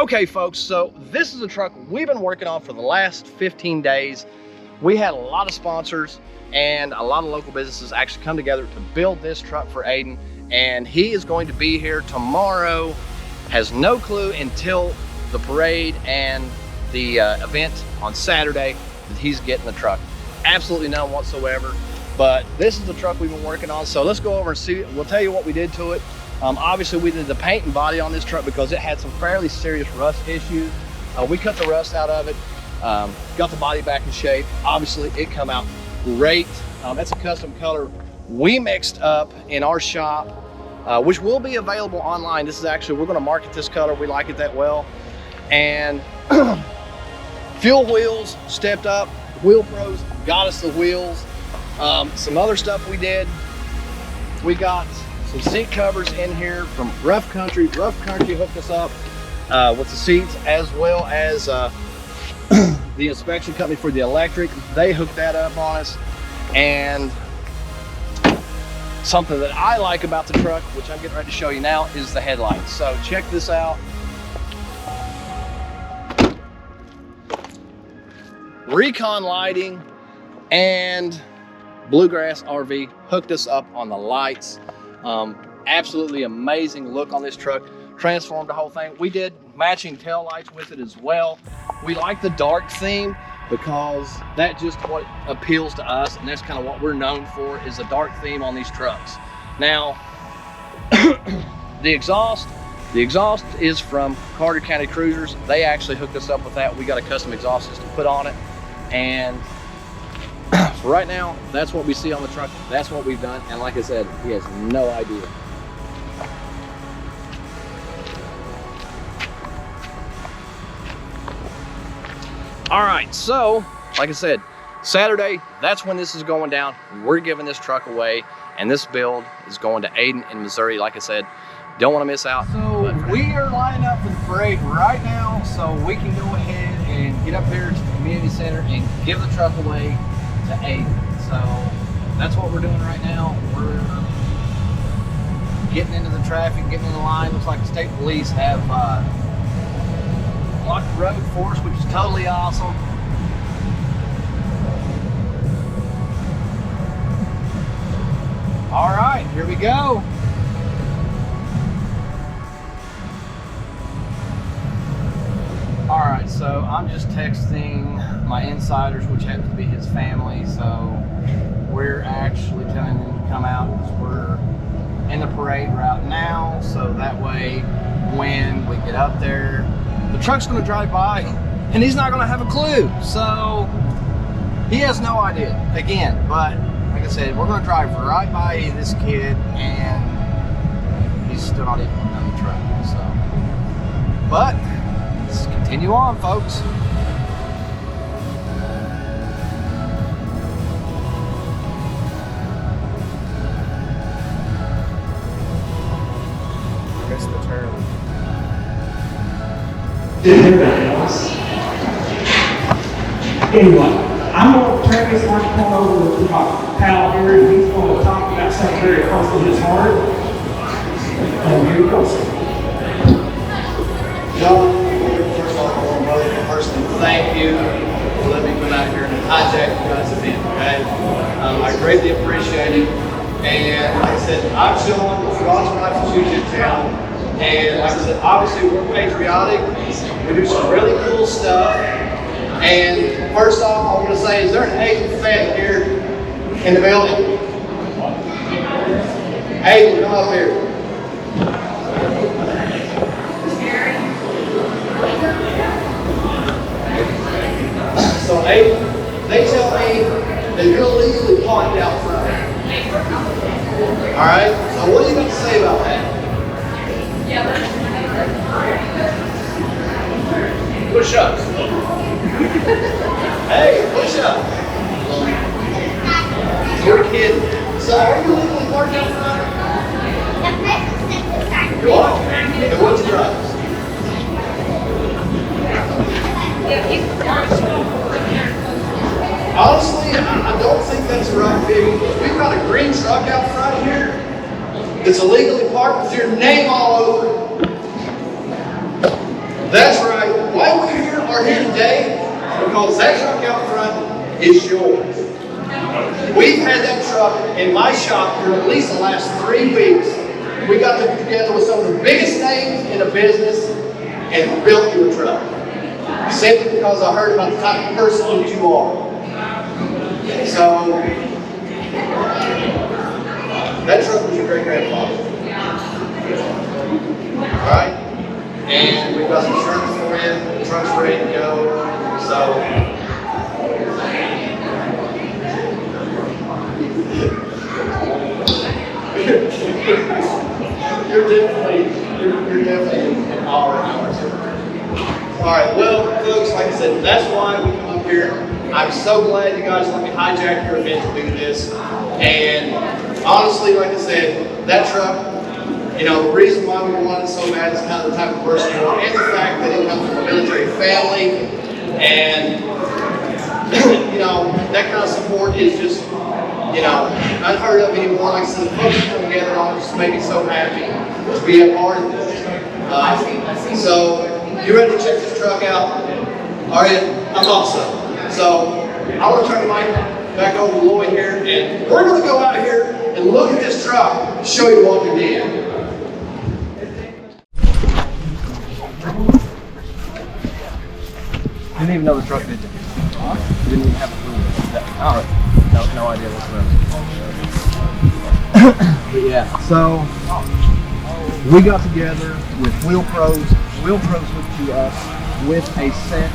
Okay, folks, so this is a truck we've been working on for the last 15 days. We had a lot of sponsors and a lot of local businesses actually come together to build this truck for Aidan, and he is going to be here tomorrow. Has no clue until the parade and the event on Saturday that he's getting the truck. Absolutely none whatsoever, but this is the truck we've been working on. So let's go over and see. We'll tell you what we did to it. Obviously we did the paint and body on this truck because it had some fairly serious rust issues. We cut the rust out of it, got the body back in shape. Obviously it come out great. That's a custom color we mixed up in our shop, which will be available online. This is actually, we're going to market this color. We like it that well. And fuel wheels stepped up. Wheel Pros got us the wheels. Some other stuff we did. We got some seat covers in here from Rough Country. Rough Country hooked us up with the seats, as well as the inspection company for the electric. They hooked that up on us. And something that I like about the truck, which I'm getting ready to show you now, is the headlights. So check this out. Recon Lighting and Bluegrass RV hooked us up on the lights. Absolutely amazing look on this truck. Transformed the whole thing. We did matching tail lights with it as well. We like the dark theme because that's just what appeals to us, and that's kind of what we're known for, is a dark theme on these trucks. Now, the exhaust is from Carter County Cruisers. They actually hooked us up with that. We got a custom exhaust system put on it, and for right now, that's what we see on the truck. That's what we've done, and like I said, he has no idea. All right, so like I said, Saturday, that's when this is going down. We're giving this truck away, and this build is going to Aidan in Missouri. Like I said, don't want to miss out. So we are lining up for the parade right now, so we can go ahead and get up here to the community center and give the truck away to Aidan. So that's what we're doing right now. We're getting into the traffic, getting in the line. Looks like the state police have blocked the road for us, which is totally awesome. All right, here we go. All right, so I'm just texting my insiders, which happens to be his family. So we're actually telling them to come out because we're in the parade route now. So that way, when we get up there, the truck's gonna drive by and he's not gonna have a clue. So he has no idea again, but like I said, we're gonna drive right by this kid and he's still not even on the truck. So, but let's continue on, folks. I guess the turn. Anyway, I'm going to turn this microphone over to my pal here, and he's going to talk about something very close to his heart. And here he goes. John, first of all, I want to personally thank you for letting me come out here and hijack you guys' event, okay? I greatly appreciate it. And like I said, I'm chilling with Rods&Rifles YouTube channel. And like I said, obviously we're patriotic. We do some really cool stuff. And first off, I want to say, is there an Aidan fan here in the building? Aidan, come up here. So Aidan, they tell me that you're illegally parked out front. All right. So what do you got to say about that? Push up. Hey, push up. You're kidding. So are you legally parked out front? What? And what's your drive? Honestly, I don't think that's the right thing. We've got a green truck out front here that's illegally parked with your name all over it. That's right. Why we are here today is because that truck out front is yours. We've had that truck in my shop for at least the last 3 weeks. We got together with some of the biggest names in the business and built you a truck. Simply because I heard about the type of person that you are. So, that truck was your great-grandfather. Alright? And we've got some shirts for you. The truck's ready to go. So, you're definitely in ours. Alright, well, folks, like I said, that's why we come up here. I'm so glad you guys let me hijack your event to do this. And honestly, like I said, that truck, you know, the reason why we want it so bad is kind of the type of person you are, and the fact that it comes from a military family. And, you know, that kind of support is just, you know, unheard of anymore. Like I said, the folks come together and all just make me so happy to be a part of this. So, you ready to check this truck out? All right, I'm awesome. So, I want to turn the mic back over to Lloyd here, and we're going to go out here and look at this truck, show you what we did. You didn't even know the truck, did you? You didn't even have a clue. All right. No idea whatsoever. But yeah, so we got together with Wheel Pros. Wheel Pros hooked you up with a set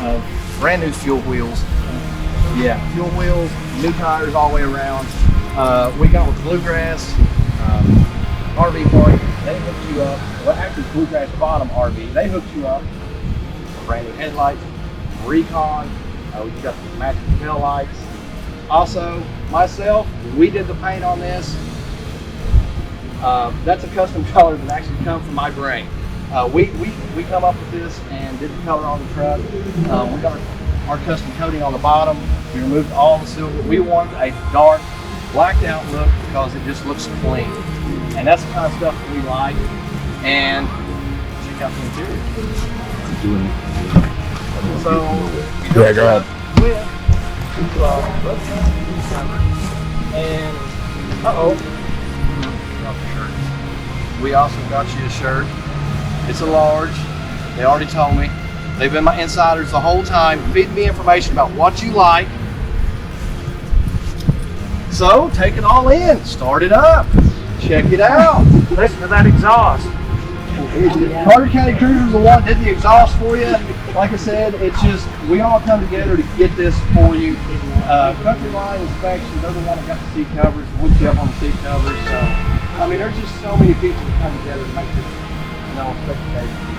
of brand new fuel wheels. Yeah, fuel wheels, new tires all the way around. We got with Bluegrass RV Park. They hooked you up. Well, actually, Bluegrass Bottom RV. They hooked you up. Brand new headlights, Recon. We got the matching tail lights. Also, myself, we did the paint on this. That's a custom color that actually comes from my brain. We come up with this and did the color on the truck. We got our custom coating on the bottom. We removed all the silver. We wanted a dark, blacked out look because it just looks clean. And that's the kind of stuff that we like. And check out the interior. So, yeah, go ahead. And we also got you a shirt. It's a large. They already told me. They've been my insiders the whole time, feeding me information about what you like. So take it all in. Start it up. Check it out. Listen to that exhaust. Carter County Cruisers the one did the exhaust for you. Like I said, it's just we all come together to get this for you. Country line inspection, they're the one that got the seat covers, hooked you up on the seat covers. So I mean, there's just so many people that come together to make this, you know, spectacular.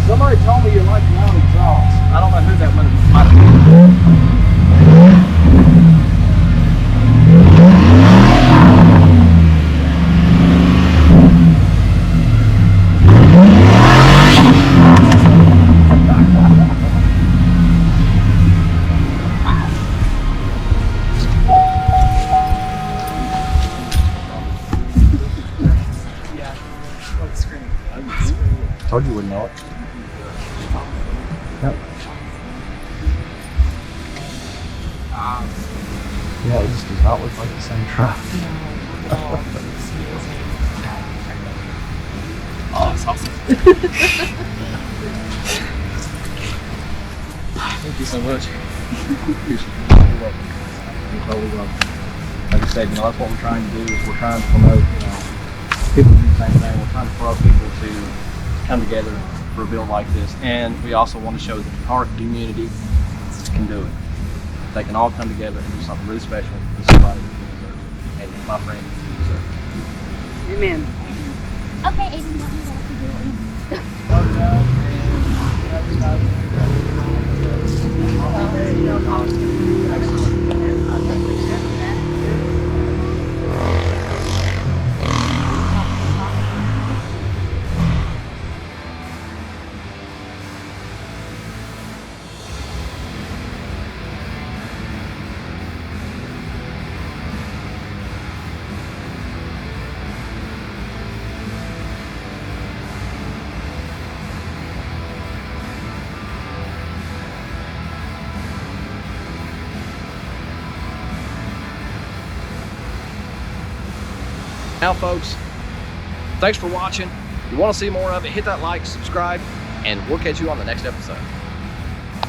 Somebody told me you like loud exhaust. I don't know who that might have been. Told you wouldn't know it. Yep. Yeah, it just does not look like the same truck. Oh, that's awesome. Thank you so much. You're welcome. You're totally welcome. Like I said, you know, that's what we're trying to do is we're trying to promote, you know, people do the same thing. We're trying to promote people to come together for a build like this, and we also want to show that the car community can do it. They can all come together and do something really special for somebody and my friend deserves it. Amen. Okay, Aidan, what do you want to do? Now, folks, thanks for watching. If you want to see more of it, hit that like, subscribe, and we'll catch you on the next episode.